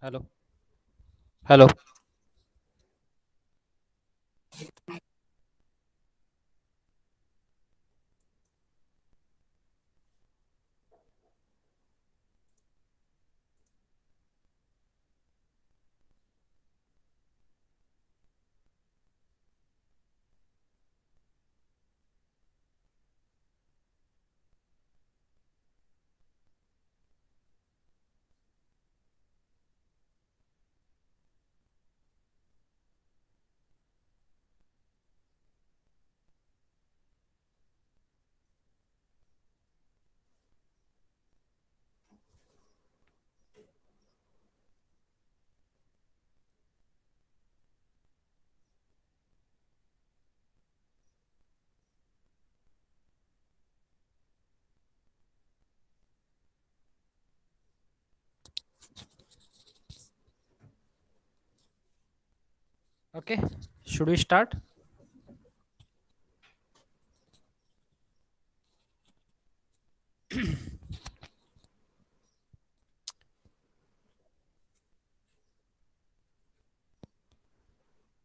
Hello. Hello. Okay. Should we start?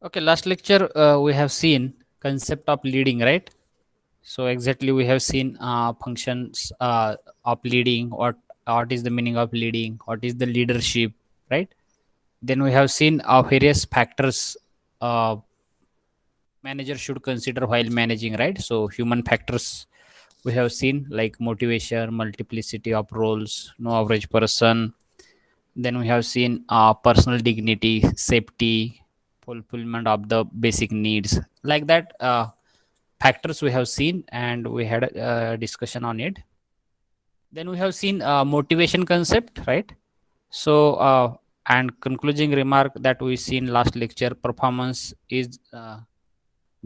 Okay. Last lecture we have seen concept of leading, right? So exactly we have seen functions of leading. What is the meaning of leading? What is the leadership, right? Then we have seen various factors uh, manager should consider while managing, right? So human factors we have seen like motivation, multiplicity of roles, no average person. Then we have seen personal dignity, safety, fulfillment of the basic needs, like that. Factors we have seen, and we had a discussion on it. Then we have seen motivation concept, right? So, and concluding remark that we seen last lecture: performance is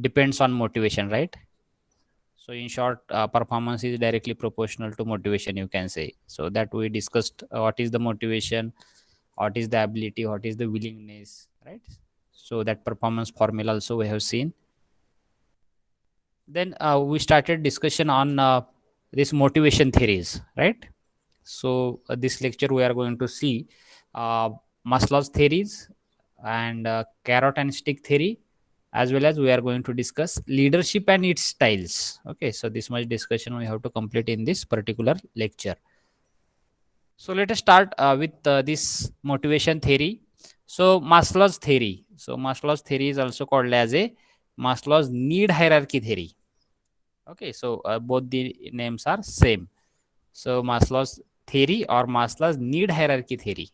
depends on motivation, right? So, in short, performance is directly proportional to motivation, you can say. So that we discussed what is the motivation, what is the ability, what is the willingness, right? So that performance formula also we have seen. Then we started discussion on this motivation theories, right? So this lecture we are going to see uh, Maslow's theories and carrot and stick theory, as well as we are going to discuss leadership and its styles. Okay, so this much discussion we have to complete in this particular lecture. So let us start with this motivation theory. So Maslow's theory. So Maslow's theory is also called as a Maslow's need hierarchy theory. Okay, so both the names are same. So Maslow's theory or Maslow's need hierarchy theory.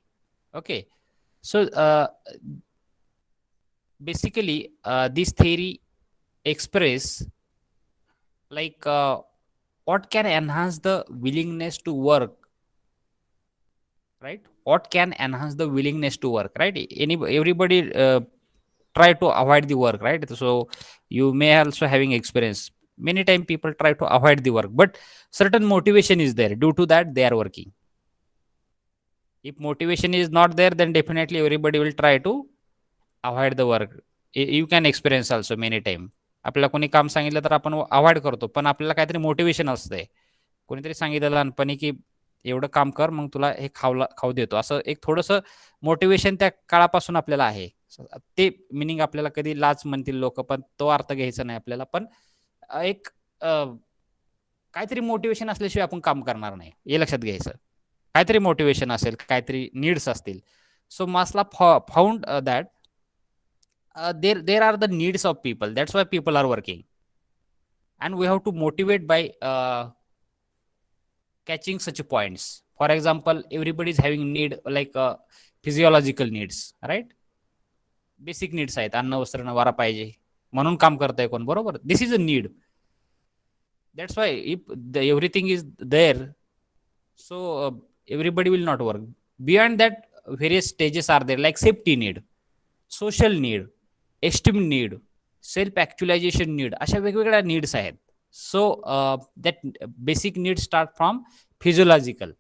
Okay, so basically this theory express like what can enhance the willingness to work, right? What can enhance the willingness to work, right? Everybody try to avoid the work, right? So you may also having experience, many time people try to avoid the work, but certain motivation is there, due to that they are working. If motivation is not there, then definitely everybody will try to avoid the work. You can experience also many time. आपल्याला कोणी काम सांगितलं तर आपण avoid करतो, पण आपल्याला काहीतरी मोटिवेशन असते. कोणीतरी सांगितलं लहानपणी की एवढं काम कर, मग तुला हे खाऊ देतो, असं एक थोडंसं मोटिवेशन त्या काळापासून आपल्याला आहे. ते मिनिंग आपल्याला कधी लाच म्हणतील लोक, पण तो अर्थ घ्यायचा नाही आपल्याला. पण एक काहीतरी मोटिवेशन असल्याशिवाय आपण काम करणार नाही, हे लक्षात घ्यायचं. काहीतरी मोटिवेशन असेल, काहीतरी नीड्स असतील. सो मासला found that there are the needs of people, that's why people are working, and we have to motivate by catching such points. For example, everybody is having need like physiological needs, right? Basic needs आहेत, अन्न वस्त्र निवारा पाहिजे म्हणून काम करताय कोण, बरोबर? This is a need. That's why if everything is there, so everybody will not work. Beyond that, various stages are there, like safety need, social need, esteem need, self actualization need, अशा वेगवेगळ्या needs आहेत. So that basic needs start from physiological,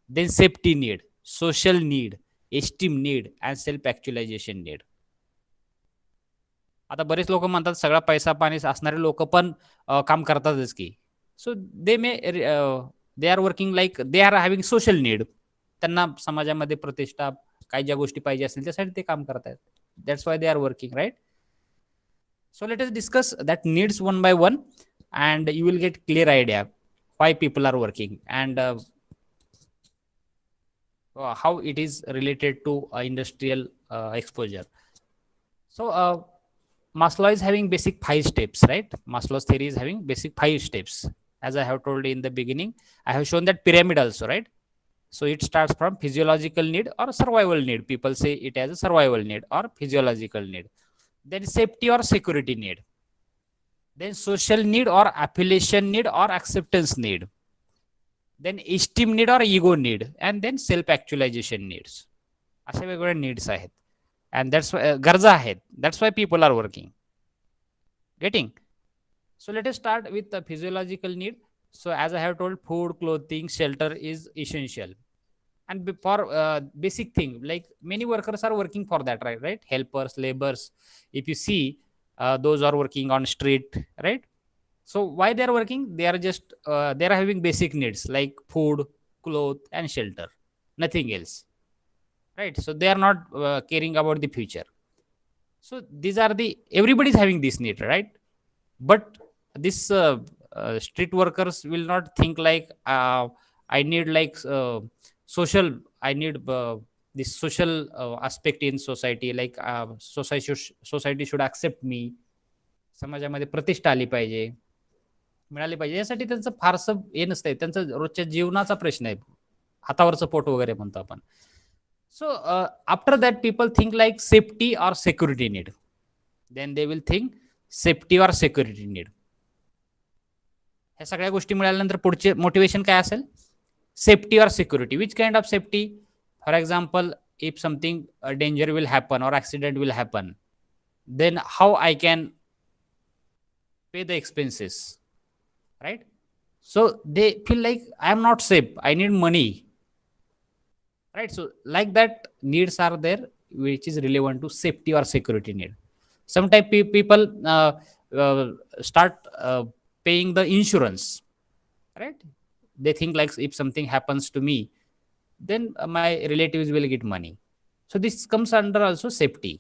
then safety need, social need, esteem need, and self actualization need. आता बरेच लोक म्हणतात सगळा पैसा पाणी असणारे लोक पण काम करतातच की. So they may they are working like they are having social need. त्यांना समाजामध्ये प्रतिष्ठा, काही ज्या गोष्टी पाहिजे असतील त्यासाठी ते काम करतात. That's why they are working, right? So let us discuss that needs one by one, and you will get clear idea why people are working, and how it is related to industrial exposure. So Maslow is having basic 5 steps, right? Maslow's theory is having basic 5 steps. As I have told in the beginning, I have shown that pyramid also, right? So it starts from physiological need or survival need. People say it as a survival need or physiological need. Then safety or security need. Then social need or affiliation need or acceptance need. Then esteem need or ego need. And then self actualization needs. अशा वेगवेगळ्या needs आहेत. And that's why गरजा आहेत. That's why people are working. Getting? So let us start with the physiological need. So as I have told, food, clothing, shelter is essential. And for basic thing, like many workers are working for that, right? Helpers, laborers. If you see, those are working on street, right? So why they are working? They are just they are having basic needs like food, clothes, and shelter. Nothing else, right? So they are not caring about the future. So these are the everybody is having this need, right? But this street workers will not think like I need like social. I need this social aspect in society. Like society should accept me. समाजामध्ये प्रतिष्ठा आली पाहिजे, मिळाली पाहिजे, यासाठी त्यांचं फारसं हे नसतंय. त्यांचं रोजच्या जीवनाचा प्रश्न आहे, हातावरचं पोट वगैरे म्हणतो आपण. So after that people think like safety or security need. Then they will think safety or security need. ह्या सगळ्या गोष्टी मिळाल्यानंतर पुढचे मोटिवेशन काय असेल? Safety or security. Which kind of safety? For example, if something danger will happen or accident will happen, then how I can pay the expenses, right? So they feel like I am not safe, I need money, right? So like that needs are there which is relevant to safety or security need. Sometimes people start paying the insurance, right? They think like if something happens to me, then my relatives will get money. So this comes under also safety.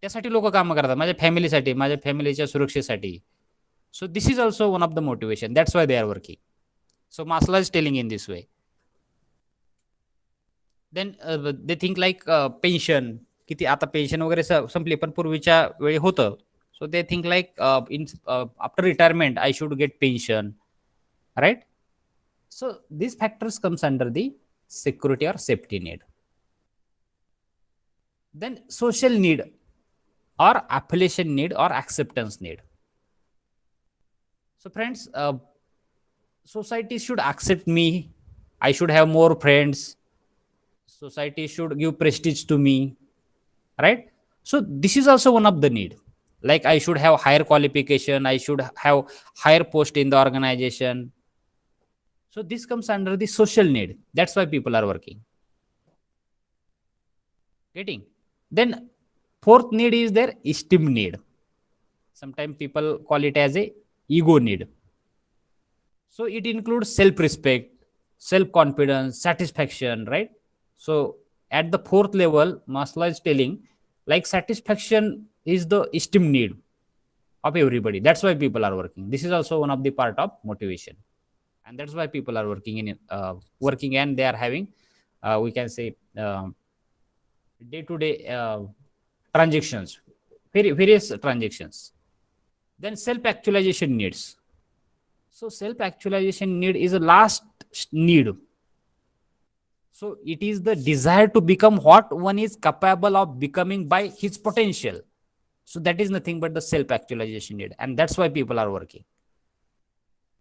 त्यासाठी लोक काम करतात, माझ्या फॅमिलीसाठी, माझ्या फॅमिलीच्या सुरक्षेसाठी. So this is also one of the motivation. That's why they are working. So Maslow is telling in this way. Then they think like pension. किती आता पेन्शन वगैरे संपली, पण पूर्वीच्या वेळी होतं. So they think like in after retirement I should get pension, right? So this factors comes under the security or safety need. Then social need or affiliation need or acceptance need. So friends, society should accept me. I should have more friends. Society should give prestige to me, right? So this is also one of the need. Like I should have higher qualification, I should have higher post in the organization. So this comes under the social need. That's why people are working. Getting? Then fourth need is their esteem need. Sometimes people call it as a ego need. So it includes self-respect, self-confidence, satisfaction, right? So at the fourth level, Maslow is telling like satisfaction is the esteem need of everybody. That's why people are working. This is also one of the part of motivation, and that's why people are working in working, and they are having we can say day-to-day transactions, various transactions. Then self-actualization needs. So self-actualization need is a last need. So it is the desire to become what one is capable of becoming by his potential. So that is nothing but the self-actualization need, and that's why people are working.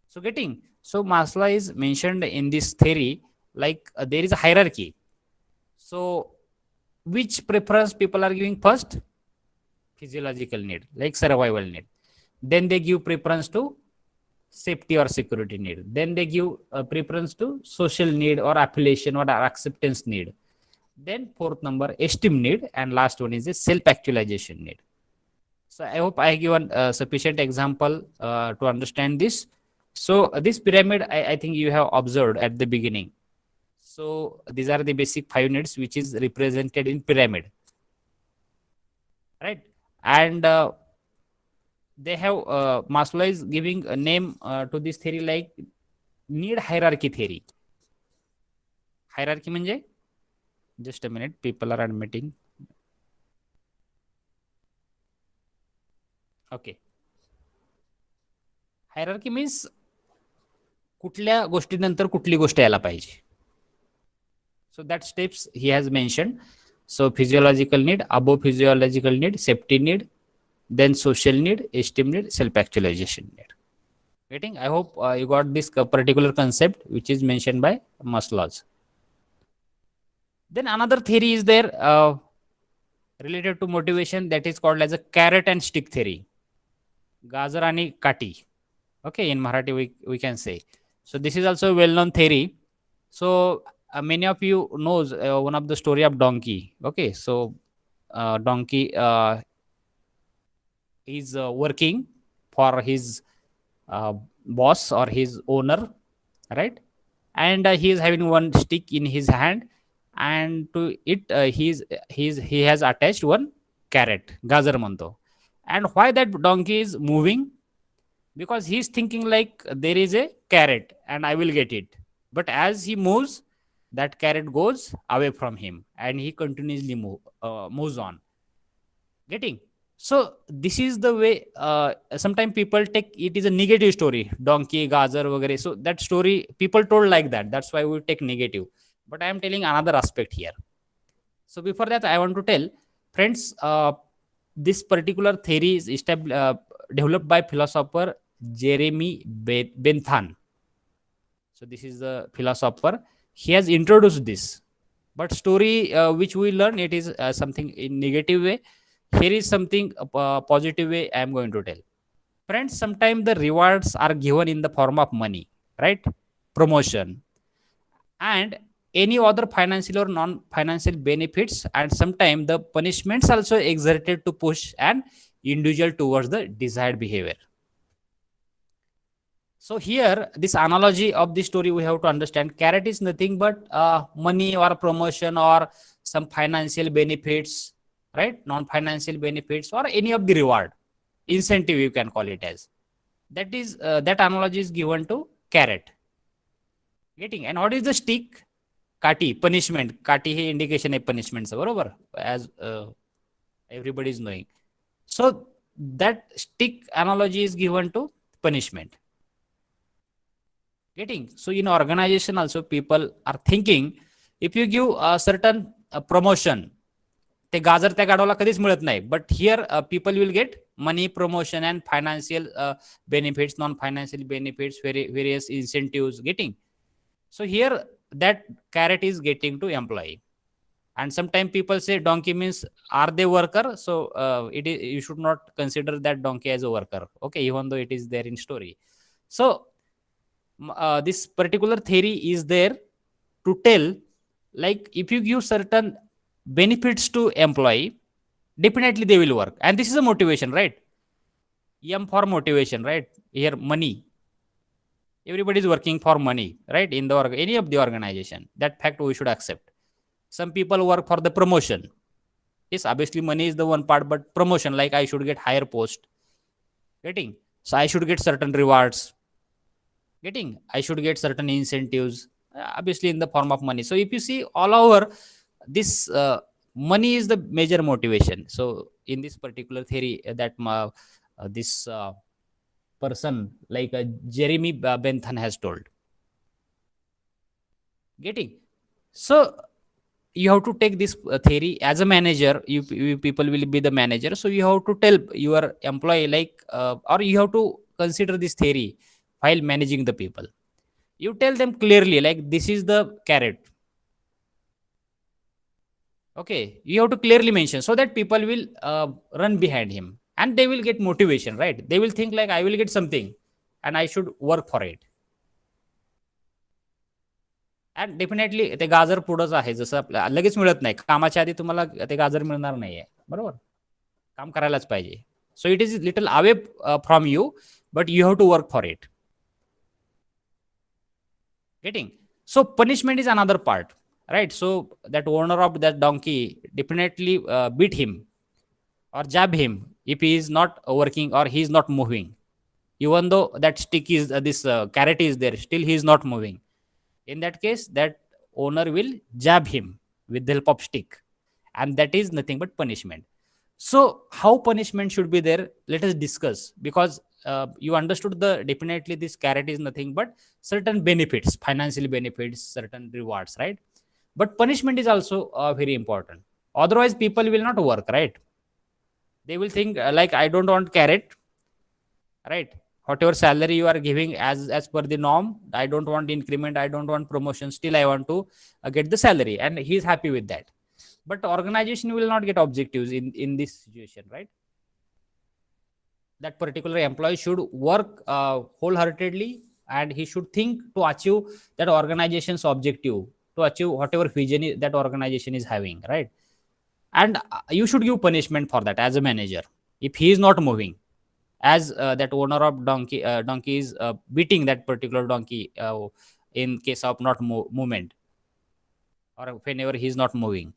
So getting? So Maslow is mentioned in this theory like there is a hierarchy. So which preference people are giving first? Physiological need, like survival need. Then they give preference to safety or security need. Then they give preference to social need or affiliation or acceptance need. Then fourth number, esteem need, and last one is the self-actualization need. So I hope I have given a sufficient example to understand this. So this pyramid, I think you have observed at the beginning. So these are the basic 5 needs which is represented in pyramid, right? And they have Maslow is giving a name to this theory like need hierarchy theory. Hierarchy म्हणजे, just a minute, people are admitting. Okay. Hierarchy means कुठल्या गोष्टीनंतर कुठली गोष्ट यायला पाहिजे. So that steps he has mentioned. So physiological need, above physiological need, safety need, then social need, esteem need, self-actualization need. Getting? I hope you got this particular concept which is mentioned by Maslow's. Then another theory is there related to motivation, that is called as a carrot and stick theory. Gajar आणि काठी. Okay, in Marathi we can say. So this is also a well-known theory. So many of you knows one of the story of donkey. Okay, so donkey is working for his boss or his owner, right? And he is having one stick in his hand, and to it he has attached one carrot, gajar manto. And why that donkey is moving? Because he's thinking like there is a carrot and I will get it. But as he moves, that carrot goes away from him and he continuously moves on. Getting? So this is the way sometimes people take it is a negative story, donkey, gajar, vagare. So that story people told like that. That's why we take negative. But I am telling another aspect here. So before that, I want to tell friends, this particular theory is developed by philosopher Jeremy Bentham. So this is the philosopher. He has introduced this. But story which we learn, it is something in negative way. Here is something positive way I am going to tell. Friends, sometimes the rewards are given in the form of money, right? Promotion and any other financial or non-financial benefits, and sometimes the punishments also exerted to push an individual towards the desired behavior. So here, this analogy of the story we have to understand. Carrot is nothing but money or promotion or some financial benefits, right? Non-financial benefits or any of the reward, incentive you can call it as. That is that analogy is given to carrot. Getting? And what is the stick? Kati, punishment. Kati he indication of punishment, बरोबर, as everybody is knowing. So that stick analogy is given to punishment. Getting? So in organization also people are thinking if you give a certain promotion, ते गाजर त्या गाढवाला कधीच मिळत नाही. But here people will get money, promotion and financial benefits, non-financial benefits, various incentives. Getting? So here that carrot is getting to employee. And sometimes people say donkey means are they worker? So it is, you should not consider that donkey as a worker. Okay, even though it is there in story. So this particular theory is there to tell like if you give certain benefits to employee, definitely they will work. And this is a motivation, right? M for motivation, right? Here money. Everybody is working for money, right? In the any of the organization. That fact we should accept. Some people work for the promotion. Yes, obviously money is the one part, but promotion, like I should get higher post. Getting? So I should get certain rewards. Getting? I should get certain incentives, obviously in the form of money. So if you see all over, this money is the major motivation. So in this particular theory that this person like Jeremy Bentham has told. Getting? So you have to take this theory as a manager. You people will be the manager, so you have to tell your employee like or you have to consider this theory while managing the people. You tell them clearly like this is the carrot. Okay, you have to clearly mention so that people will run behind him and they will get motivation, right? They will think like I will get something and I should work for it. And definitely ते गाजर पुढंच आहे. जसं लगेच मिळत नाही. कामाच्या आधी तुम्हाला ते गाजर मिळणार नाहीये. बरोबर? काम करायलाच पाहिजे. So it is little away from you, but you have to work for it. Getting? So punishment is another part, right? So that owner of that donkey definitely beat him or jab him if he is not working or he is not moving. Even though that stick is this carrot is there, still he is not moving. In that case, that owner will jab him with the help of stick, and that is nothing but punishment. So how punishment should be there, let us discuss. Because you understood the definitely this carrot is nothing but certain benefits, financial benefits, certain rewards, right? But punishment is also very important. Otherwise people will not work, right? They will think like, I don't want carrot, right? Whatever salary you are giving as per the norm, I don't want increment, I don't want promotion, still I want to get the salary, and he is happy with that. But organization will not get objectives in this situation, right? That particular employee should work wholeheartedly, and he should think to achieve that organization's objective, to achieve whatever vision that organization is having, right? And you should give punishment for that as a manager if he is not moving, as that owner of donkey is beating that particular donkey in case of not movement, or whenever he is not moving.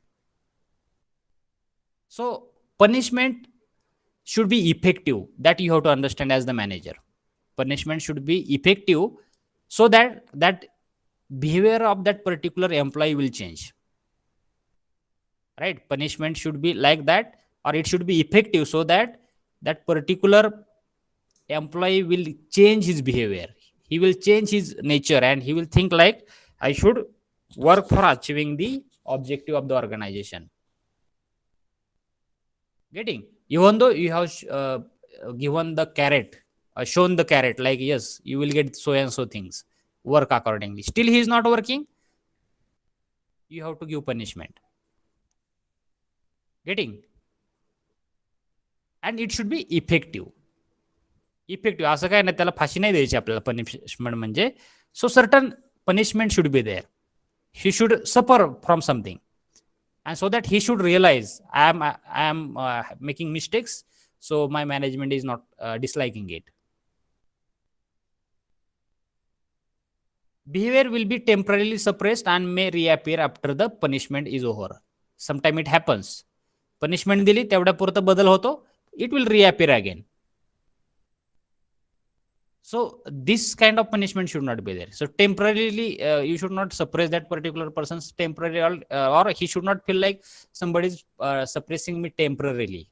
So punishment should be effective, that you have to understand as the manager. Punishment should be effective, so that that behavior of that particular employee will change, right? Punishment should be like that, or it should be effective, so that that particular employee will change his behavior, he will change his nature, and he will think like, I should work for achieving the objective of the organization. Getting? Even though you have given the carrot, shown the carrot, like, yes, you will get so and so things, work accordingly, still he is not working, you have to give punishment. Getting? And it should be effective. Effective असं काय नाही, त्याला फाशी नाही द्यायची आपल्याला punishment म्हणजे. So certain punishment should be there, he should suffer from something, and so that he should realize, I am making mistakes, so my management is not disliking it. Behavior will be temporarily suppressed and may reappear after the punishment is over. Sometime it happens, punishment दिली तेवढ्यापुरतं बदल होतो, it will reappear again. So this kind of punishment should not be there. So temporarily you should not suppress that particular person's temporary, or he should not feel like somebody is suppressing me temporarily.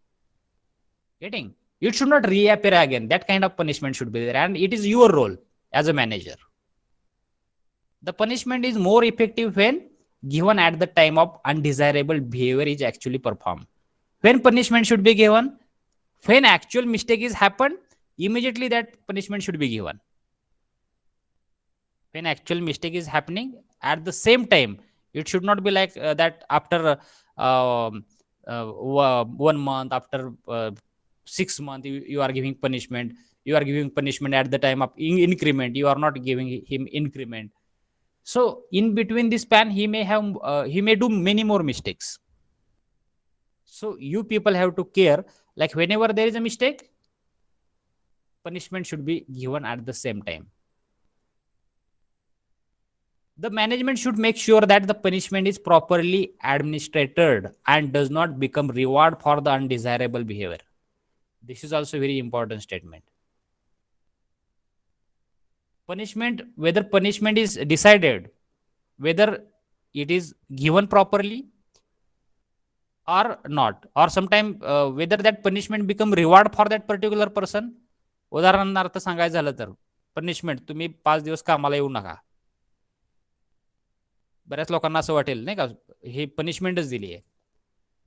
Getting? It should not reappear again. That kind of punishment should be there, and it is your role as a manager. The punishment is more effective when given at the time of undesirable behavior is actually performed. When punishment should be given? When actual mistake is happened, immediately that punishment should be given. When actual mistake is happening, at the same time, it should not be like that after 1 month, after 6 months you are giving punishment. You are giving punishment at the time of increment, you are not giving him increment. So in between this span, he may do many more mistakes. So you people have to care, like whenever there is a mistake, punishment should be given at the same time. The management should make sure that the punishment is properly administered and does not become reward for the undesirable behavior. This is also a very important statement. Punishment, whether punishment is decided, whether it is given properly or not, or sometime whether that punishment become reward for that particular person. उदाहरणार्थ सांगायचं झालं तर, punishment, तुम्ही 5 दिवस कामाला येऊ नका. बऱ्याच लोकांना असं वाटेल नाही का, हे पनिशमेंटच दिली आहे,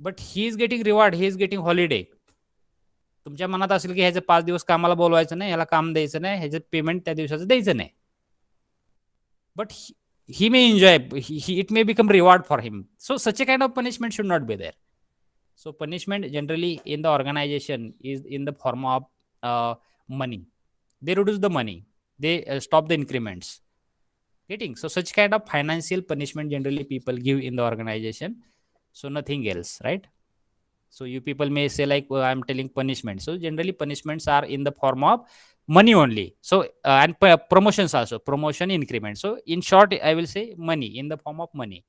but he is getting reward, he is getting holiday. तुमच्या मनात असेल की ह्याचं 5 दिवस कामाला बोलवायचं नाही, ह्याला काम द्यायचं नाही, ह्याचं पेमेंट त्या दिवसाचं द्यायचं नाही. But he may enjoy, it may become reward for him. So such a kind of punishment should not be there. So punishment generally in the organization is in the form of money. They reduce the money, they stop the increments. Getting? So such kind of financial punishment generally people give in the organization, so nothing else, right? So you people may say like, well, I'm telling punishment. So generally punishments are in the form of money only. So and promotions also, promotion increment. So in short, I will say money, in the form of money.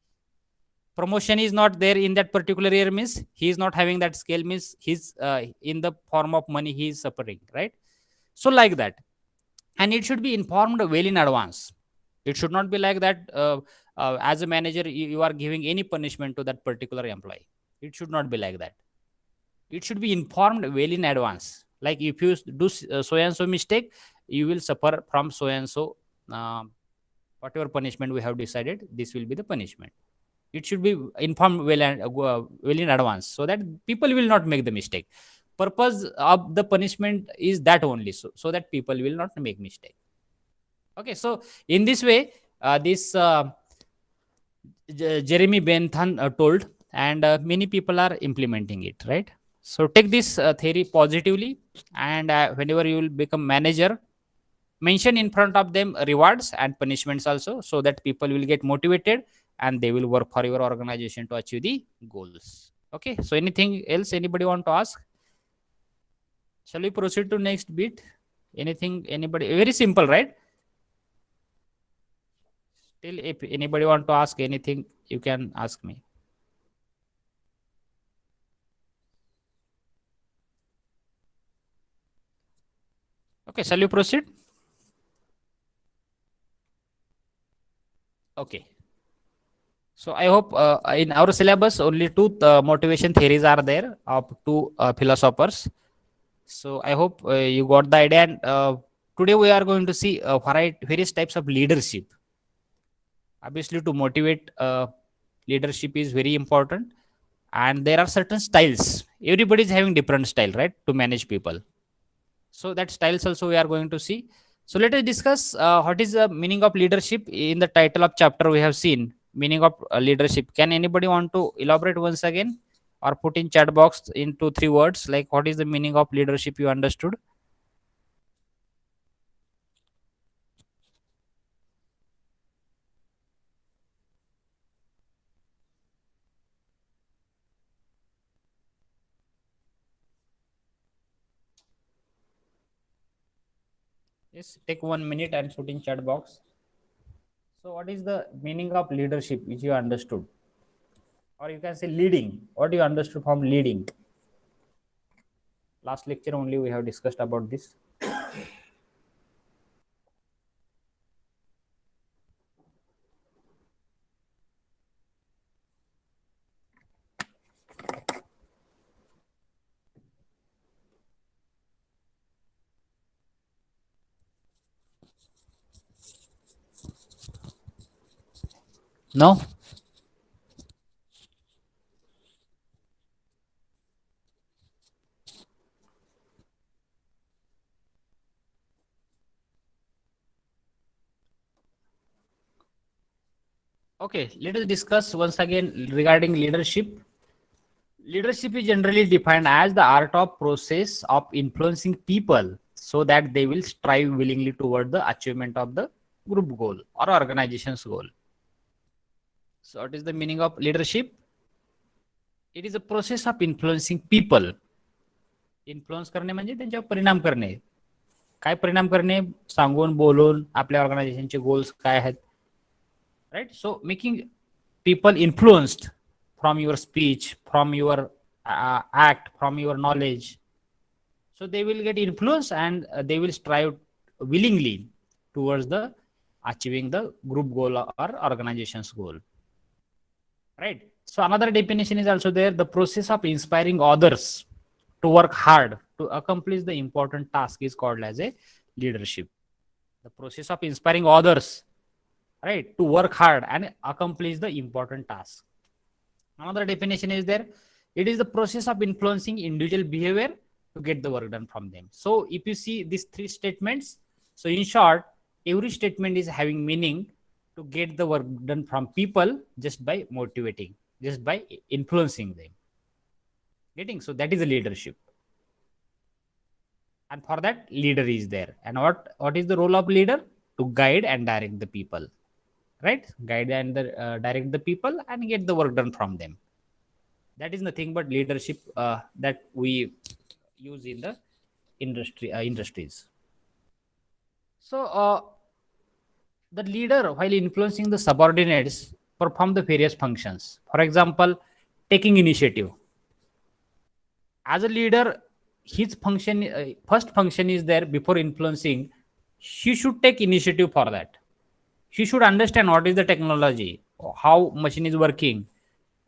Promotion is not there in that particular year means he is not having that scale, means he's in the form of money he is suffering, right? So like that. And it should be informed well in advance. It should not be like that as a manager you are giving any punishment to that particular employee. It should not be like that. It should be informed well in advance, like if you do so and so mistake, you will suffer from so and so, whatever punishment we have decided, this will be the punishment. It should be informed well and well in advance, so that people will not make the mistake. Purpose of the punishment is that only, so that people will not make mistake. Okay, so in this way, this Jeremy Bentham told, and many people are implementing it, right? So take this theory positively, and whenever you will become manager, mention in front of them rewards and punishments also, so that people will get motivated and they will work for your organization to achieve the goals. Okay, so anything else anybody want to ask? Shall we proceed to next bit? Anything, anybody? Very simple, right? Still, if anybody want to ask anything, you can ask me. Okay, shall we proceed? Okay. So I hope in our syllabus only two motivation theories are there of two philosophers. So I hope you got the idea. And today we are going to see various types of leadership. Obviously, to motivate, leadership is very important, and there are certain styles. Everybody is having different style, right, to manage people. So that styles also we are going to see. So let us discuss what is the meaning of leadership. In the title of chapter we have seen meaning of leadership. Can anybody want to elaborate once again, or put in chat box into 3 words, like what is the meaning of leadership you understood? Yes, take 1 minute and put in chat box. So what is the meaning of leadership which you understood? Or you can say leading. What do you understood from leading? Last lecture only we have discussed about this. No? Okay, let us discuss once again regarding leadership. Leadership is generally defined as the art of process of influencing people so that they will strive willingly toward the achievement of the group goal or organization's goal. So what is the meaning of leadership? It is a process of influencing people. Influence करणे म्हणजे त्यांच्यावर परिणाम करणे. काय परिणाम करणे? सांगून बोलून आपल्या ऑर्गनायझेशनचे गोल्स काय आहेत, right? So making people influenced from your speech, from your act, from your knowledge, so they will get influence, and they will strive willingly towards the achieving the group goal or organization's goal, right? So another definition is also there: the process of inspiring others to work hard to accomplish the important task is called as a leadership. The process of inspiring others, right, to work hard and accomplish the important task. Another definition is there: it is the process of influencing individual behavior to get the work done from them. So if you see these three statements, so in short, every statement is having meaning to get the work done from people just by motivating, just by influencing them. Getting? So that is a leadership. And for that, leader is there. And what is the role of leader? To guide and direct the people, right? Guide and direct the people and get the work done from them. That is nothing but leadership that we use in the industries. So the leader, while influencing the subordinates, perform the various functions. For example, taking initiative. As a leader, his function, first function is there before influencing. She should take initiative for that. She should understand what is the technology, how machine is working.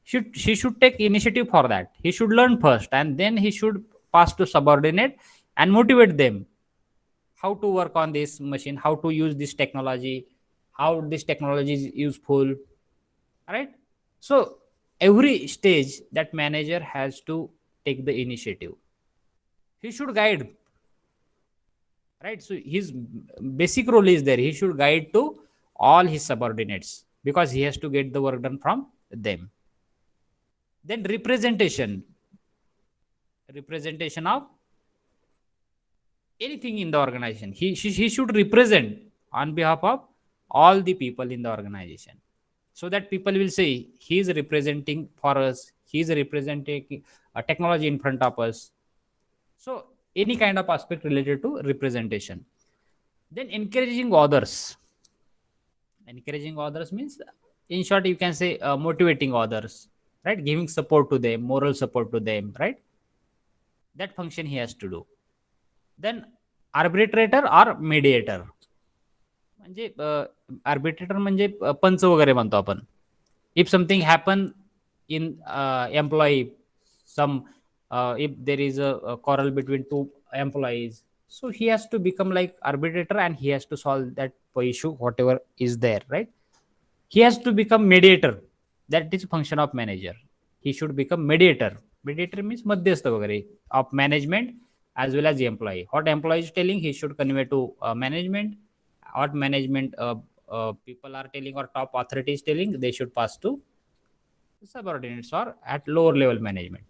She should take initiative for that. He should learn first, and then he should pass to subordinate and motivate them how to work on this machine, how to use this technology, how this technology is useful, right? So every stage that manager has to take the initiative. He should guide, right? So his basic role is there. He should guide to all his subordinates because he has to get the work done from them. Then representation of anything in the organization. He should represent on behalf of all the people in the organization, so that people will say he is representing for us. He is representing a technology in front of us. So any kind of aspect related to representation. Then encouraging others means, in short, you can say motivating others, right? Giving support to them, moral support to them, right? That function he has to do. Then arbitrator or mediator, म्हणजे arbitrator म्हणजे पंच वगैरे म्हणतो आपण. If something happen in employee, some if there is a quarrel between two employees, so he has to become like arbitrator and he has to solve that issue whatever is there, right? He has to become mediator. That is function of manager. He should become mediator means madhyastha vagare of management as well as the employee. What employee is telling, he should convey to management. What management people are telling or top authority is telling, they should pass to subordinates or at lower level management.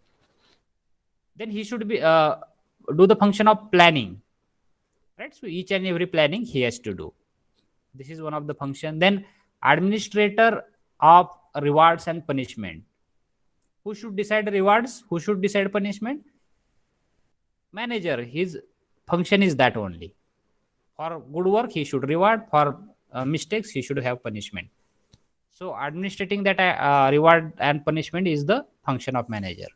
Then he should be do the function of planning, right? So each and every planning he has to do. This is one of the function. Then administrator of rewards and punishment. Who should decide rewards, who should decide punishment? Manager. His function is that only. For good work he should reward, for mistakes he should have punishment. So administrating that reward and punishment is the function of manager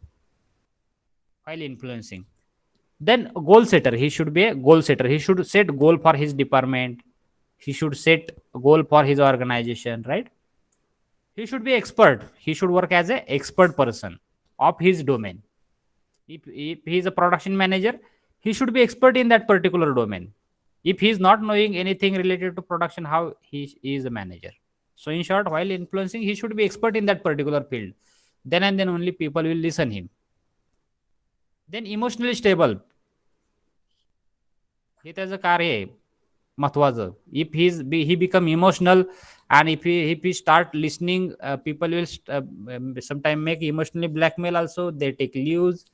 while influencing. Then goal setter, he should be a goal setter. He should set goal for his department, he should set goal for his organization, right? He should be expert. He should work as an expert person of his domain. If he is a production manager, he should be expert in that particular domain. If he is not knowing anything related to production, how he is a manager? So in short, while influencing, he should be expert in that particular field. Then and then only people will listen him. Then emotionally stable. हे त्याचं कार्य आहे महत्वाचं. If he become emotional and if he start listening, people will sometimes make emotionally blackmail also. They take leaves,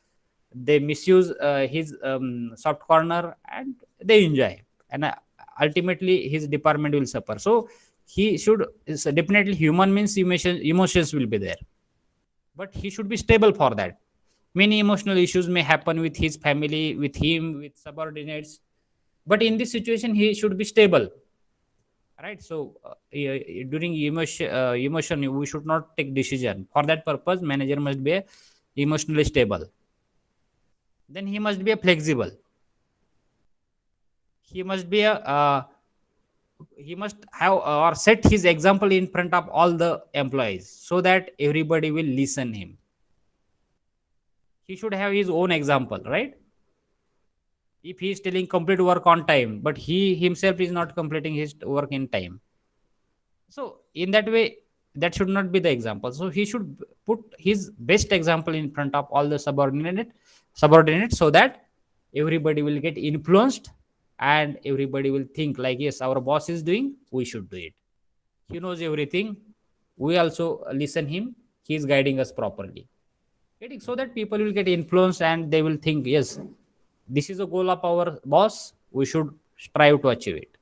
they misuse his soft corner, and they enjoy, and ultimately his department will suffer. So he should definitely, human means emotions will be there, but he should be stable for that. Many emotional issues may happen with his family, with him, with subordinates, but in this situation he should be stable, right? So during emotion we should not take decision. For that purpose manager must be emotionally stable. Then he must be a flexible. He must be a he must have or set his example in front of all the employees so that everybody will listen him. He should have his own example, right? If he is telling complete work on time but he himself is not completing his work in time, so in that way that should not be the example. So he should put his best example in front of all the subordinates so that everybody will get influenced and everybody will think like, yes, our boss is doing, we should do it. He knows everything, we also listen him, he is guiding us properly. Getting so that people will get influenced and they will think, yes, this is a goal of our boss, we should strive to achieve it.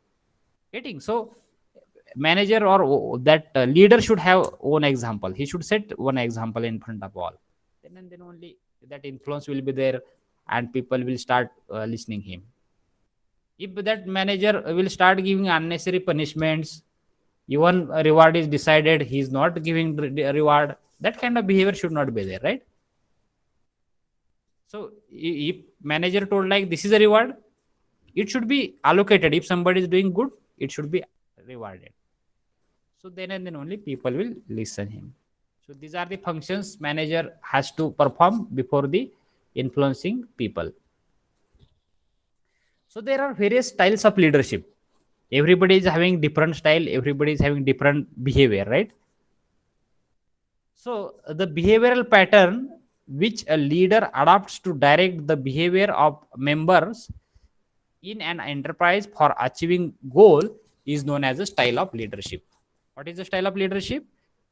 Getting so manager or that leader should have one example. He should set one example in front of all. Then and then only that influence will be there and people will start listening him. If that manager will start giving unnecessary punishments, even a reward is decided, he is not giving reward, that kind of behavior should not be there, right? So if manager told like this is a reward, it should be allocated. If somebody is doing good, it should be rewarded. So then and then only people will listen him. So these are the functions manager has to perform before the influencing people. So there are various styles of leadership. Everybody is having different style, everybody is having different behavior, right? So the behavioral pattern which a leader adopts to direct the behavior of members in an enterprise for achieving goal is known as a style of leadership. What is the style of leadership?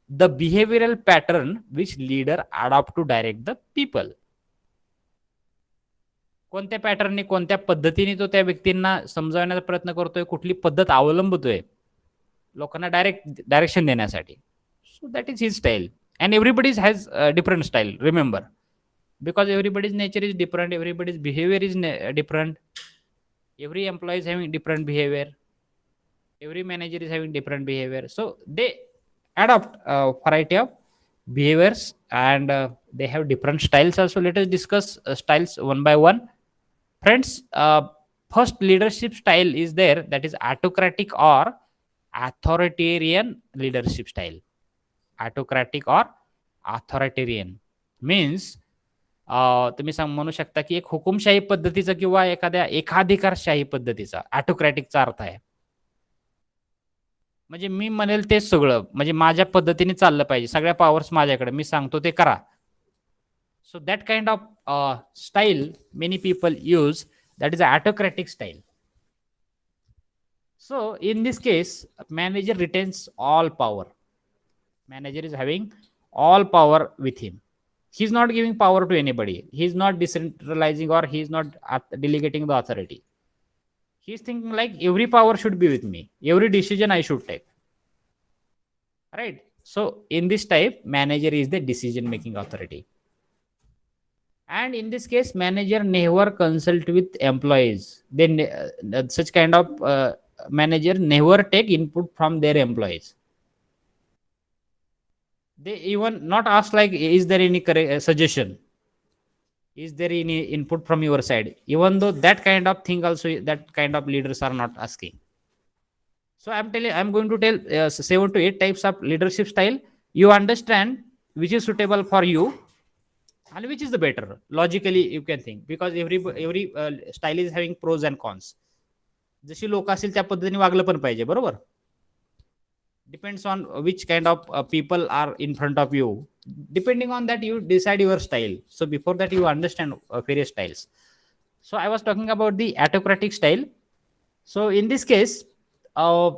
The behavioral pattern which leader adopt to direct the people. कोणत्या पॅटर्नने कोणत्या पद्धतीने तो त्या व्यक्तींना समजावण्याचा प्रयत्न करतोय, कुठली पद्धत अवलंबतोय लोकांना डायरेक्शन देण्यासाठी. So that is his style. And everybody's has a different style, remember, because everybody's nature is different, everybody's behavior is different, every employee is having different behavior, every manager is having different behavior, so they adopt a variety of behaviors, and they have different styles also. Let us discuss styles one by one, friends. First leadership style is there, that is autocratic or authoritarian leadership style. Autocratic or authoritarian means तुम्ही म्हणू शकता की एक हुकुमशाही पद्धतीचा किंवा एखाद्या एकाधिकारशाही पद्धतीचा ऑटोक्रॅटिकचा अर्थ आहे. म्हणजे मी म्हणेल तेच सगळं, म्हणजे माझ्या पद्धतीने चाललं पाहिजे, सगळ्या पॉवर्स माझ्याकडे, मी सांगतो ते करा. So that kind of style many people use, that is autocratic style. So in this case, manager retains all power. Manager is having all power with him. He's not giving power to anybody. He's not decentralizing or he's not delegating the authority. He's thinking like every power should be with me. Every decision I should take. Right? So in this type, manager is the decision making authority. And in this case, manager never consult with employees. Then such kind of manager never take input from their employees. They even not ask like, is there any suggestion? Is there any input from your side? Even though that kind of thing also, that kind of leaders are not asking. So I'm going to tell 7 to 8 types of leadership style. You understand which is suitable for you and which is the better. Logically, you can think, because every style is having pros and cons. जशी लोक असेल त्या पद्धतीने वागलं पण पाहिजे, बरोबर. Depends on which kind of people are in front of you. Depending on that, you decide your style. So before that, you understand various styles. So I was talking about the autocratic style. So in this case,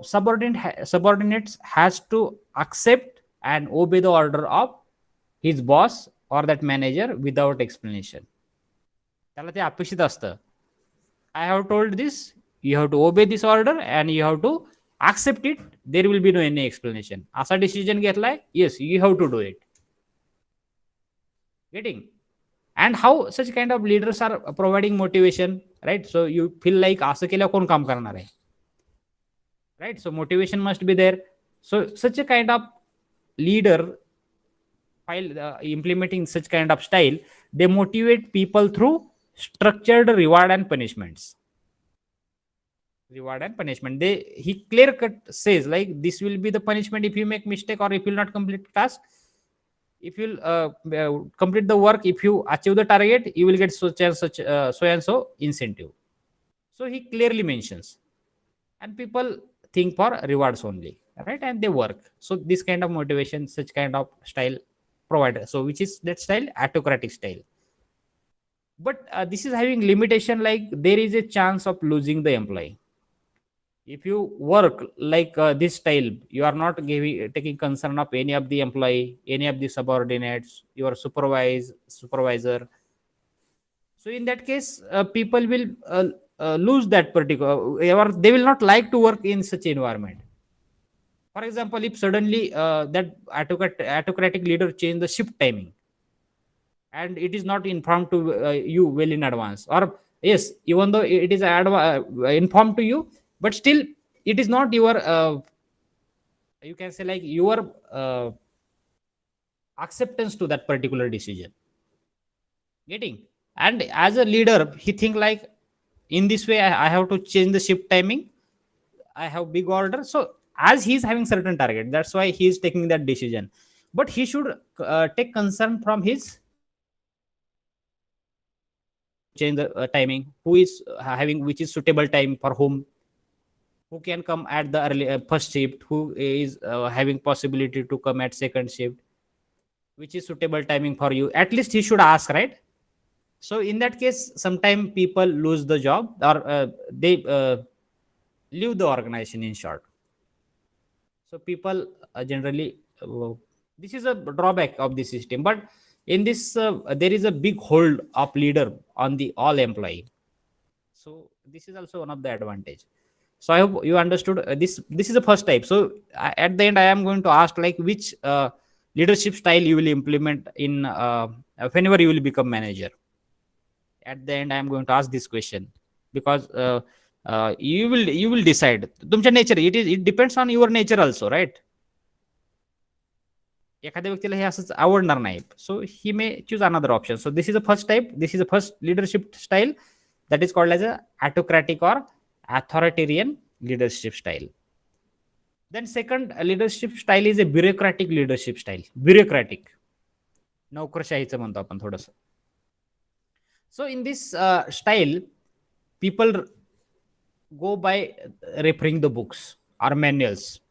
subordinates has to accept and obey the order of his boss or that manager without explanation. त्याला ते अपेक्षित असतं. I have told this, you have to obey this order and you have to accept it. There will be no any explanation. असा decision घेतलाय, yes, you have to do it. Getting? And how such kind of leaders are providing motivation, right? So you feel like असं केलं कोण काम करणार आहे, right? So motivation must be there. So such a kind of leader, while implementing such kind of style, they motivate people through structured reward and punishments. Reward and punishment. He clear cut says like this will be the punishment if you make mistake or if you will not complete task. If you complete the work, if you achieve the target, you will get such and such so and so incentive. So he clearly mentions, and people think for rewards only, right? And they work. So this kind of motivation, such kind of style provided. So which is that style? Autocratic style. But this is having limitation, like there is a chance of losing the employee. If you work like this style, you are not taking concern of any of the employee, any of the subordinates, your supervisor. So in that case, people will lose that particular, or they will not like to work in such environment. For example, if suddenly that autocratic leader change the shift timing and it is not informed to you well in advance, or Yes, even though it is informed to you, but still it is not your you can say like your acceptance to that particular decision. Getting? And as a leader, he think like, in this way I have to change the shift timing, I have big order. So as he's having certain target, that's why he's taking that decision. But he should take concern from his change the timing, who is having which is suitable time for whom, who can come at the early first shift, who is having possibility to come at second shift, which is suitable timing for you. At least he should ask, right? So in that case, sometimes people lose the job, or they leave the organization, in short. So people generally this is a drawback of the system. But in this there is a big hold of leader on the all employee. So this is also one of the advantage. So I hope you understood this is the first type. So at the end I am going to ask like which leadership style you will implement in whenever you will become manager. At the end I am going to ask this question, because you will decide तुमच्या nature, it depends on your nature also, right? एखाद्या व्यक्तीला हे असंच आवडणार नाही, so he may choose another option. So this is a first type, this is a first leadership style, that is called as a autocratic or authoritarian leadership style. Then second leadership style is a bureaucratic leadership style. Bureaucratic, नोकरशाहीचं म्हणतो आपण थोडंसं. So in this style, people go by referring the books or manuals.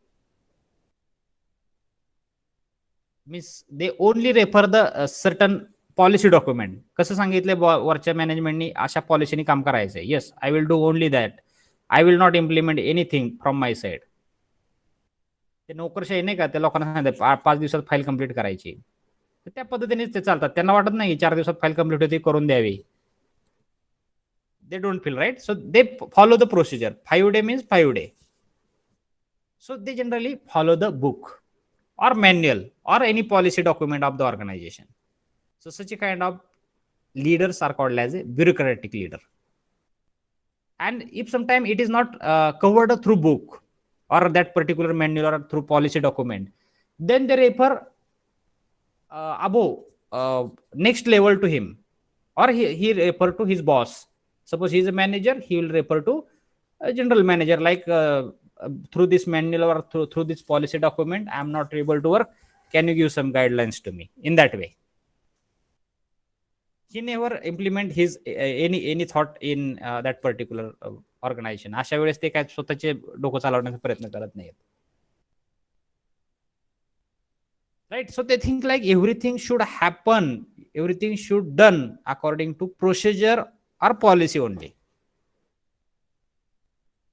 Means they only refer the certain policy document. कसं सांगितलंय वरच्या मॅनेजमेंटनी अशा पॉलिसीनी काम करायचंय, yes I will do only that, I will not implement anything from my side. ते नोकरशाही नाही का, त्या लोकांना सांगितलं 5 दिवसात फाईल कंप्लीट करायची, तर त्या पद्धतीनेच ते चालतात. त्यांना वाटत नाही 4 दिवसात फाईल कंप्लीट होते, करून द्यावी. They don't feel, right? So they follow the procedure. 5 day means 5 day. So they generally follow the book or manual or any policy document of the organization. So such a kind of leaders are called as a bureaucratic leader. And if sometime it is not covered through book or that particular manual or through policy document, then they refer above next level to him, or he refer to his boss. Suppose he is a manager, he will refer to a general manager, like through this manual or through this policy document I am not able to work, can you give some guidelines to me? In that way he never implement his any thought in that particular organization. अशा वेळेस ते काय स्वतःचे डोकं चालवण्याचा प्रयत्न करत नाहीत, right? So they think like everything should happen, everything should done according to procedure or policy only.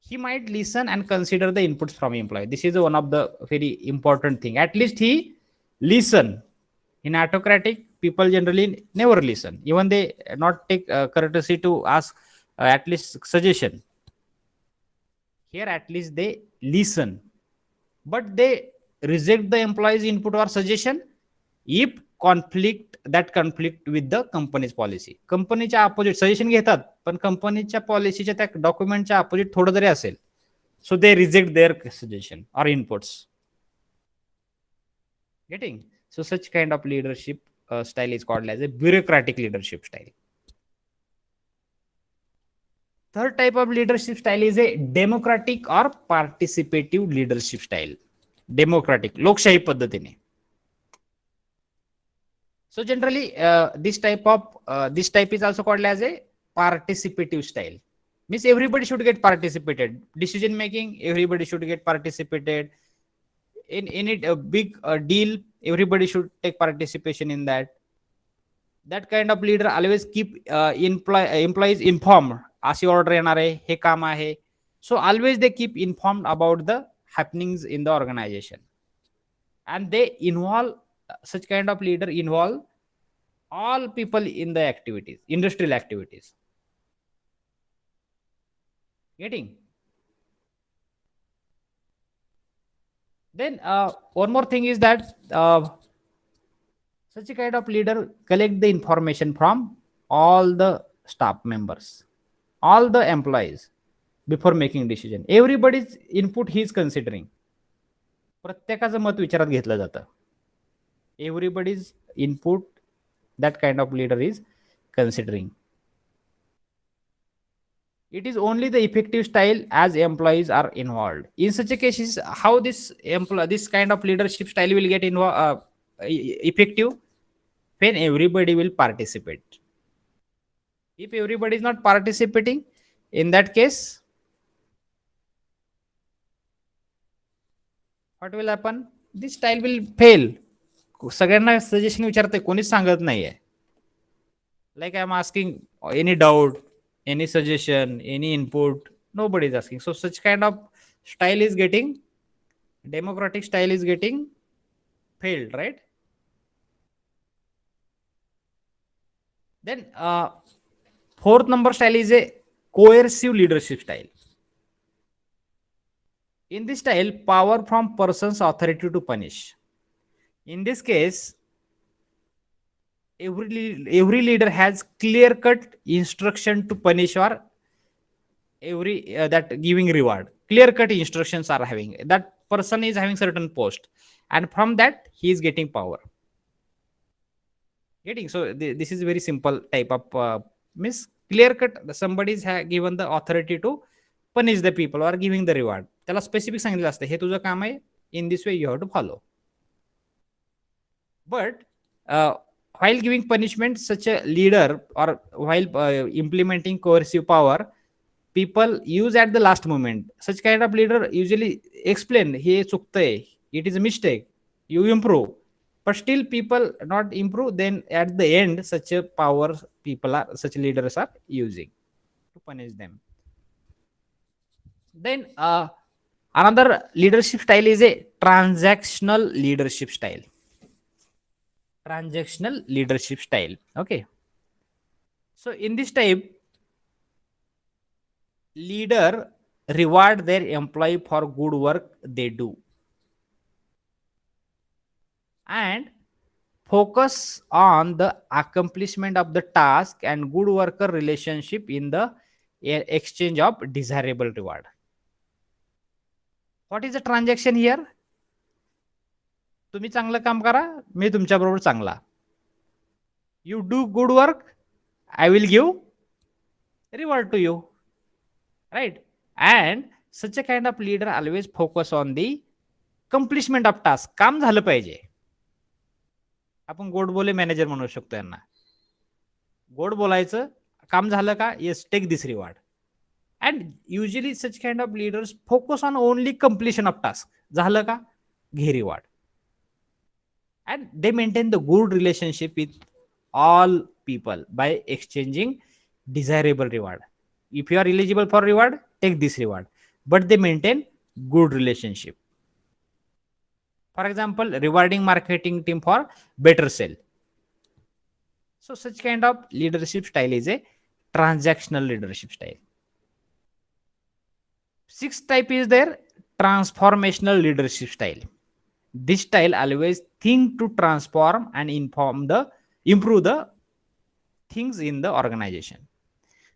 He might listen and consider the inputs from employee. This is one of the very important thing. At least he listen. In autocratic, people generally never listen. Even they not take courtesy to ask at least suggestion. Here at least they listen, but they reject the employee's input or suggestion if conflict with the company's policy. कंपनीच्या opposite suggestion घेतात, पण कंपनीच्या पॉलिसीच्या त्या डॉक्युमेंटच्या opposite थोडं जरी असेल, so they reject their suggestion or inputs. Getting? So such kind of leadership style is called as a bureaucratic leadership style. Third type of leadership style is a democratic or participative leadership style. Democratic, लोकशाही पद्धतीने. So generally this type is also called as a participative style. Means everybody should get participated. Decision making, everybody should get participated. In any big deal, everybody should take participation in that. That kind of leader always keep employees informed. अशी order येणार आहे, हे काम आहे. So always they keep informed about the happenings in the organization, and they involve such kind of leader involve all people in the activities, industrial activities. Getting? Then one more thing is that such a kind of leader collect the information from all the staff members. all the employees before making decision. Everybody's input he is considering. प्रत्येकाचं मत विचारात घेतलं जातं. Everybody's input, that kind of leader is considering. It is only the effective style as employees are involved. In such a cases, how this kind of leadership style will get effective? When everybody will participate. If everybody is not participating, in that case, what will happen? This style will fail. सगळ्यांना suggestion विचारते, कोणीच सांगत नाहीये. Like I'm asking any doubt, any suggestion, any input, nobody is asking. So such kind of style is getting, democratic style is getting failed, right? Then fourth number style is a coercive leadership style. In this style, power from person's authority to punish. In this case, every leader has clear cut instruction to punish, or every that giving reward. Clear cut instructions are having, that person is having certain post, and from that he is getting power. Getting, so this is very simple type of miss clear cut. Somebody is given the authority to punish the people or giving the reward. त्याला specific सांगितलं असतं, हे तुझं काम आहे, in this way you have to follow. But while giving punishment, such a leader, or while implementing coercive power, people use at the last moment. Such kind of leader usually explain, he chuktay, it is a mistake, you improve. But still people not improve, then at the end such a power such leaders are using to punish them. Then another leadership style is a transactional leadership style. Transactional leadership style. Okay. So in this type, leader reward their employee for good work they do, and focus on the accomplishment of the task and good worker relationship in the exchange of desirable reward. What is the transaction here? तुम्ही चांगलं काम करा, मी तुमच्या बरोबर चांगला. You do good work, I will give reward to you, right? And such a kind of leader always focus on the accomplishment of task. काम झालं पाहिजे. आपण गोड बोले मॅनेजर म्हणू शकतो यांना. गोड बोलायचं, काम झालं का, yes, take this reward. And usually such kind of leaders focus on only completion of task. झालं का, घे reward. And they maintain the good relationship with all people by exchanging desirable reward. If you are eligible for reward, take this reward. But they maintain good relationship. For example, rewarding marketing team for better sale. So such kind of leadership style is a transactional leadership style. Sixth type is their transformational leadership style. This style always think to transform and improve the things in the organization.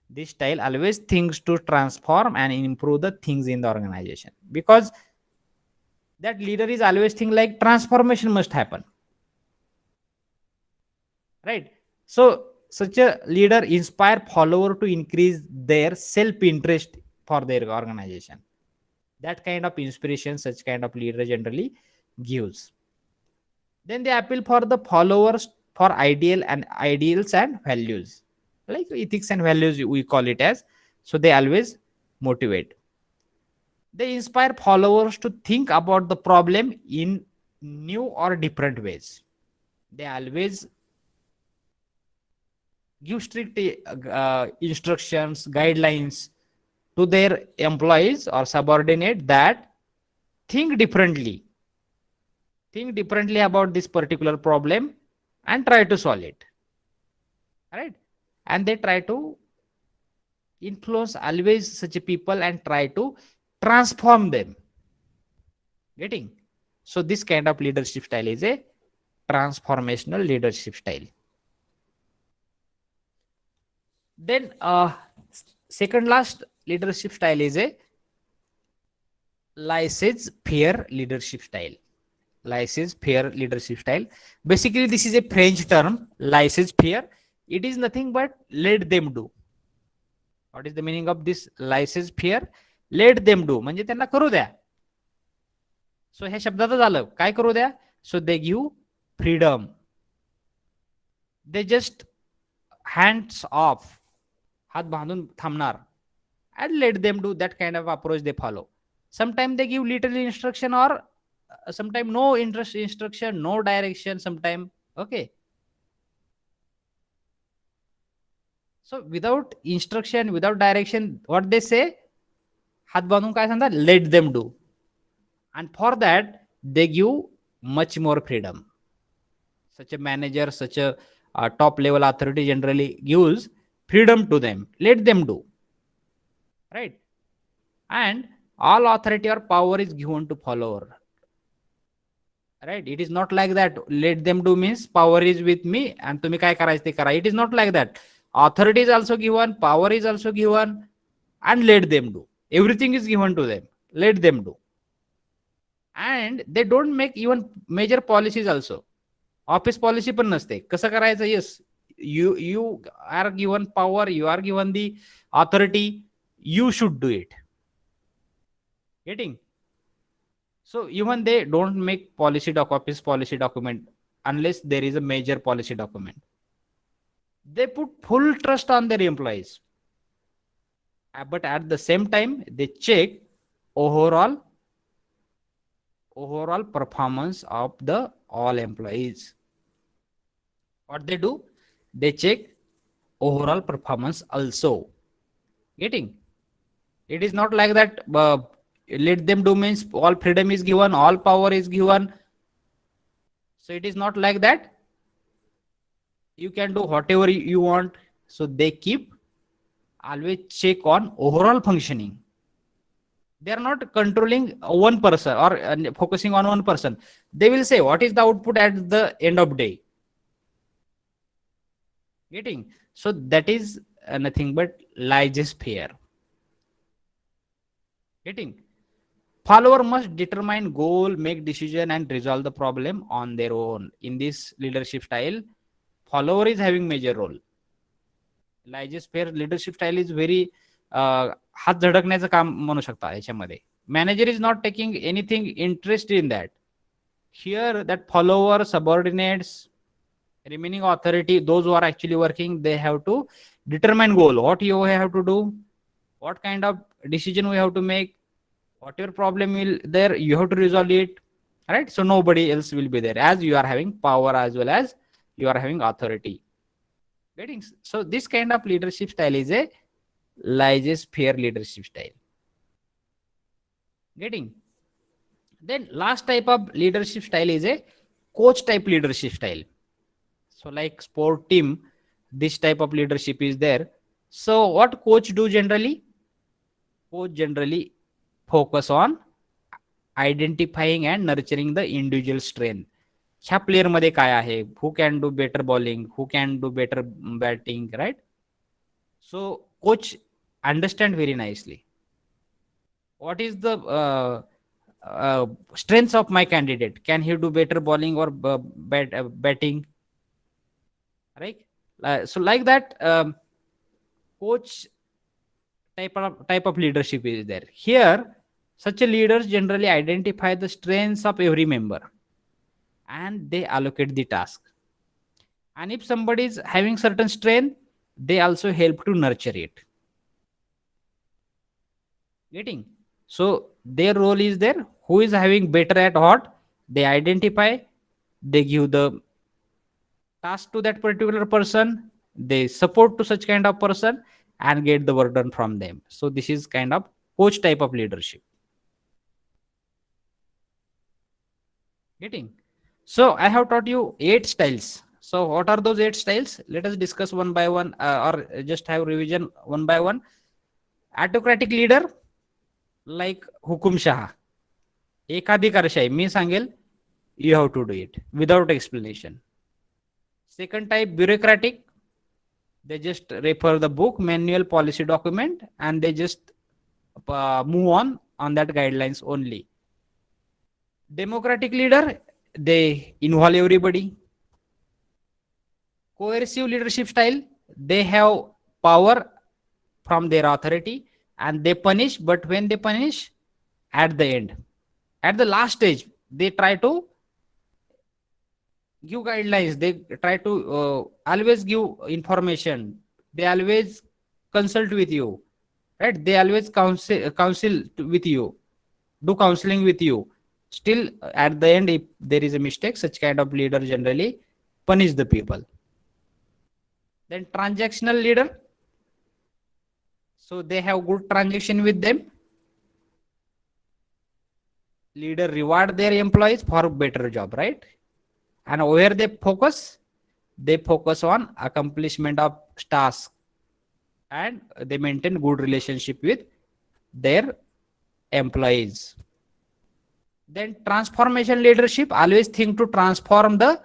This style always thinks to transform and improve the things in the organization, because that leader is always think like transformation must happen, right? So such a leader inspire follower to increase their self-interest for their organization. That kind of inspiration such kind of leader generally gives. Then they appeal for the followers for ideals and values, like ethics and values we call it as. So they always motivate. They inspire followers to think about the problem in new or different ways. They always give strict instructions, guidelines to their employees or subordinate that think differently about this particular problem and try to solve it, right? And they try to influence always such people and try to transform them. Getting? So this kind of leadership style is a transformational leadership style. Then second last leadership style is a laissez-faire leadership style. Laissez-faire leadership style. Basically, this is a French term, laissez-faire. It is nothing but let them do. What is the meaning of this laissez-faire? Let them do. म्हणजे त्यांना करू द्या. सो ह्या शब्दातच आलं काय करू द्या. So they give freedom. They just hands off, हात बांधून थांबणार. And let them do that kind of approach they follow. Sometimes they give little instruction, or sometimes no instruction, no direction, sometimes. Okay. So without instruction, without direction, what they say, हात बांधून काय सांगतात, let them do. And for that they give much more freedom. Such a manager, such a top level authority generally gives freedom to them. Let them do. Right? And all authority or power is given to follower. Right? It is not like that. Let them do means power is with me and तुम्ही काय करायचं ते करा. It is not like that. Authority is also given, power is also given, and let them do. Everything is given to them. Let them do. And they don't make even major policies also. Office policy पण नसते. कसं करायचं? Yes, you are given power, you are given the authority, you should do it. Getting? So even they don't make office policy document unless there is a major policy document. They put full trust on their employees. But at the same time, they check overall performance of the all employees. What they do? They check overall performance also. Getting? It is not like that. Let them do means all freedom is given, all power is given. So it is not like that. You can do whatever you want. So they keep always check on overall functioning. They are not controlling one person or focusing on one person. They will say what is the output at the end of day. Getting? So that is nothing but laissez-faire. Getting? Follower must determine goal, make decision, and resolve the problem on their own. In this leadership style, follower is having major role. Laissez-faire leadership style is very हात झडकण्याचं काम म्हणू शकता याच्यामध्ये. Manager is not taking anything interest in that. Here, that follower, subordinates, remaining authority, those who are actually working, they have to determine goal. What you have to do, what kind of decision we have to make, whatever problem will there, you have to resolve it. Right? So nobody else will be there, as you are having power as well as you are having authority. Getting? So this kind of leadership style is a laissez-faire leadership style. Getting? Then last type of leadership style is a coach type leadership style. So like sport team, this type of leadership is there. So what coach do generally? Coach generally focus on identifying and nurturing the individual strength. ह्या player मध्ये काय आहे, who can do better bowling, who can do better batting, right? So coach understand very nicely what is the strengths of my candidate. Can he do better bowling or batting, right? So like that, coach type of leadership is there. Here, such a leaders generally identify the strengths of every member and they allocate the task. And if somebody is having certain strength, they also help to nurture it. Getting? So their role is there. Who is having better at what? They identify, they give the task to that particular person, they support to such kind of person and get the work done from them. So this is kind of coach type of leadership. Getting? So I have taught you 8 styles. So what are those 8 styles? Let us discuss one by one or just have revision one by one. Autocratic leader, like हुकुमशहा, एकाधिकारशाही, मी सांगेल, you have to do it without explanation. Second type, bureaucratic, They just refer the book, manual, policy document, and they just move on that guidelines only. Democratic leader, they involve everybody. Coercive leadership style, they have power from their authority and they punish, but when they punish, at the end, at the last stage, they try to give guidelines, they try to always give information, they always consult with you, right? They always counsel with you, do counseling with you. Still, at the end, if there is a mistake, such kind of leader generally punish the people. Then transactional leader, so they have good transaction with them. Leader reward their employees for better job, right? And where they focus on accomplishment of tasks, and they maintain good relationship with their employees. Then transformation leadership always think to transform the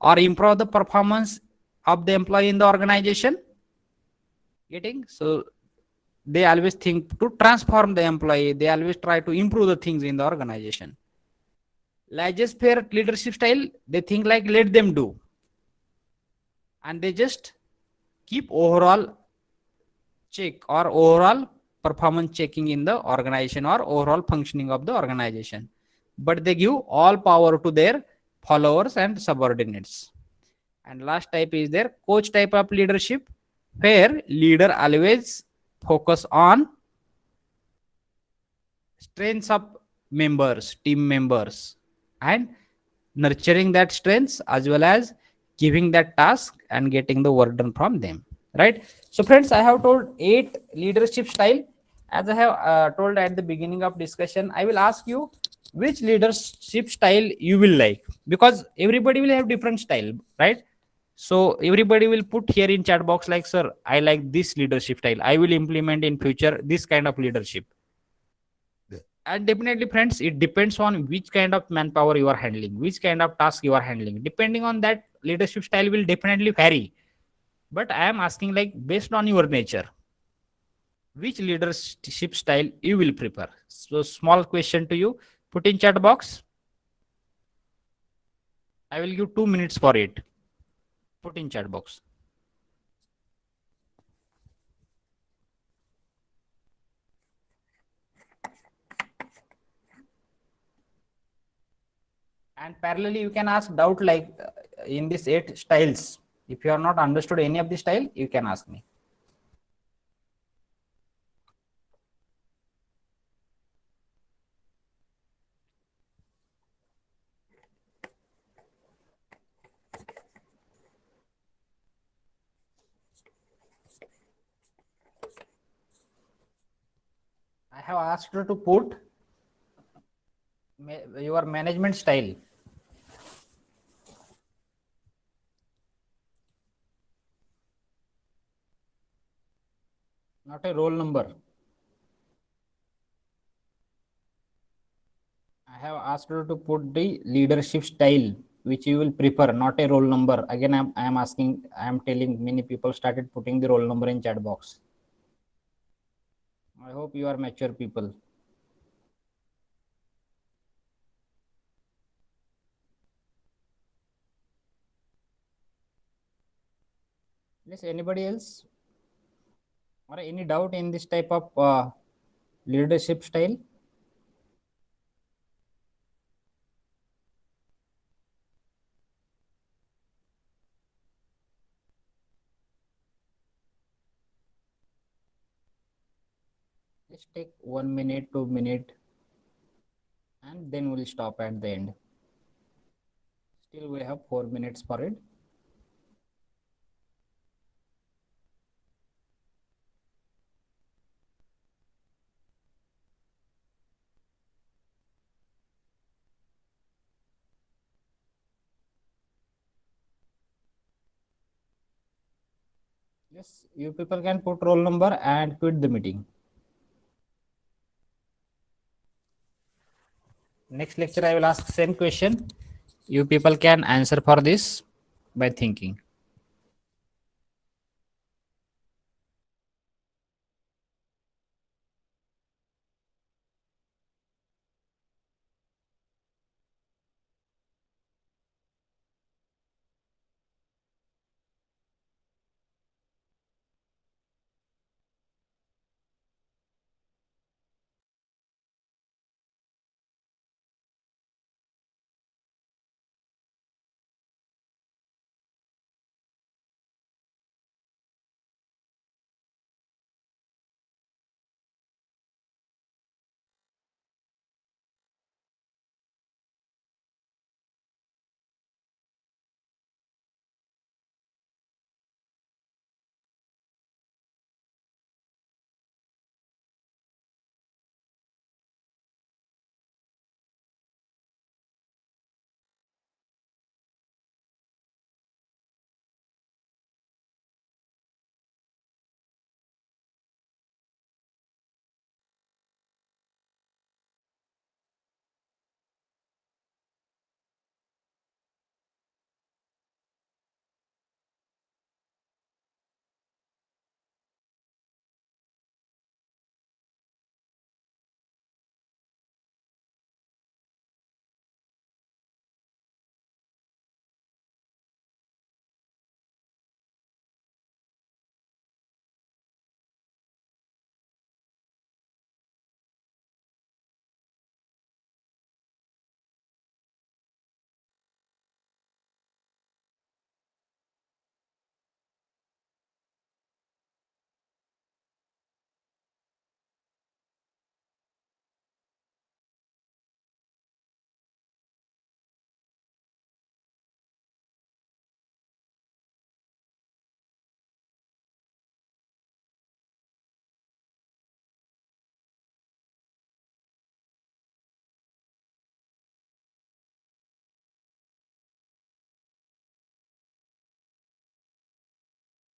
or improve the performance of the employee in the organization. Getting? So they always think to transform the employee, they always try to improve the things in the organization. Laissez-faire leadership style, they think like let them do, and they just keep overall check or overall performance checking in the organization or overall functioning of the organization, but they give all power to their followers and subordinates. And last type is their coach type of leadership, where leader always focus on strengths of members, team members, and nurturing that strengths as well as giving that task and getting the work done from them, right? So friends, I have told 8 leadership style. As I have told at the beginning of discussion, I will ask you which leadership style you will like, because everybody will have different style, right? So everybody will put here in chat box like, sir, I like this leadership style, I will implement in future this kind of leadership. And definitely friends, it depends on which kind of manpower you are handling, which kind of task you are handling. Depending on that, leadership style will definitely vary. But I am asking, like, based on your nature, which leadership style you will prefer? So small question to you, put in chat box. I will give 2 minutes for it. Put in chat box. And parallelly, you can ask doubt like in these 8 styles. If you are not understood any of the style, you can ask me. I have asked you to put your management style. Not a roll number. I have asked you to put the leadership style which you will prefer, not a roll number. Again, I am asking, I am telling, many people started putting the roll number in chat box. I hope you are mature people. Yes, anybody else? Or any doubt in this type of leadership style? Just take 1 minute, 2 minutes, and then we'll stop at the end. Still, we have 4 minutes for it. Yes, you people can put roll number and quit the meeting. Next lecture, I will ask same question. You people can answer for this by thinking.